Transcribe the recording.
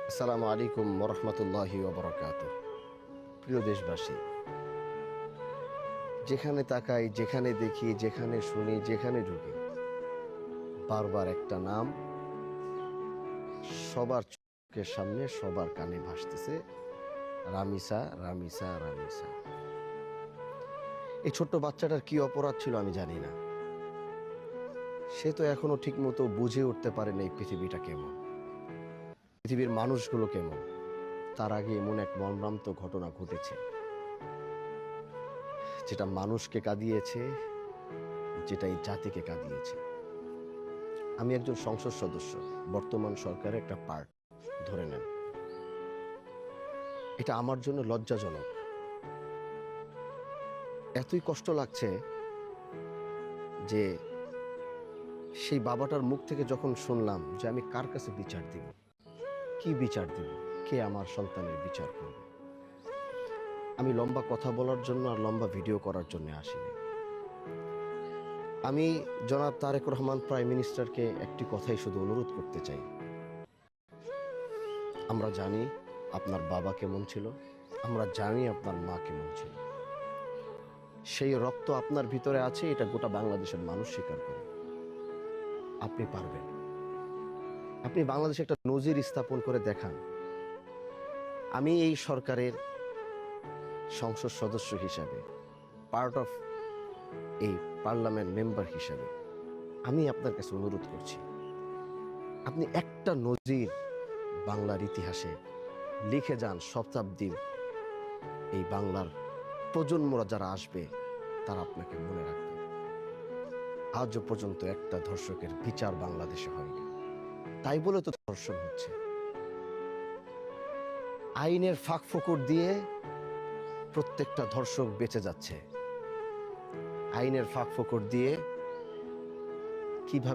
আসসালামু আলাইকুম ওরহমতুল্লাহি ওবরাকাতুহ। প্রিয় দেশবাসী, যেখানে তাকাই, যেখানে দেখি, যেখানে শুনি, যেখানে ঢুকি, বারবার একটা নাম সবার চোখের সামনে, সবার কানে ভাসতেছে, রামিসা, রামিসা, রামিসা। এই ছোট্ট বাচ্চাটার কি অপরাধ ছিল আমি জানি না। সে তো এখনো ঠিক মতো বুঝে উঠতে পারে না এই পৃথিবীটা কেমন, পৃথিবীর মানুষগুলো কেমন। তার আগে এমন এক মর্মান্তিক ঘটনা ঘটেছে, যেটা মানুষকে কাঁদিয়েছে, যেটা এই জাতিকে কাঁদিয়েছে। আমি একজন সংসদ সদস্য, বর্তমান সরকারের একটা পার্ট ধরে নেন। এটা আমার জন্য লজ্জাজনক। এতই কষ্ট লাগছে যে সেই বাবাটার মুখ থেকে যখন শুনলাম যে আমি কার কাছে বিচার দিব, কি বিচার দিব, কে আমার সন্তানের বিচার করবে। আমি লম্বা কথা বলার জন্য আর লম্বা ভিডিও করার জন্য আসিনি। আমি জনাব তারেক রহমান প্রাইম মিনিস্টারকে একটি কথাই শুধু অনুরোধ করতে চাই। আমরা জানি আপনার বাবা কেমন ছিল, আমরা জানি আপনার মা কেমন ছিল। সেই রক্ত আপনার ভিতরে আছে, এটা গোটা বাংলাদেশের মানুষ স্বীকার করে। আপনি পারবেন। আপনি বাংলাদেশে একটা নজির স্থাপন করে দেখান। আমি এই সরকারের সংসদ সদস্য হিসাবে, পার্ট অফ এই পার্লামেন্ট মেম্বার হিসাবে আমি আপনার কাছে অনুরোধ করছি, আপনি একটা নজির বাংলার ইতিহাসে লিখে যান। শতাব্দীর এই বাংলার প্রজন্মরা যারা আসবে তারা আপনাকে মনে রাখবে। আজও পর্যন্ত একটা ধর্ষকের বিচার বাংলাদেশে হয়নি, তাই বলে তো ধর্ষণ হচ্ছে। আইনের ফাঁক ফোকর দিয়ে প্রত্যেকটা ধর্ষক বেঁচে যাচ্ছে। আইনের ফাঁক ফোকর দিয়ে কিভাবে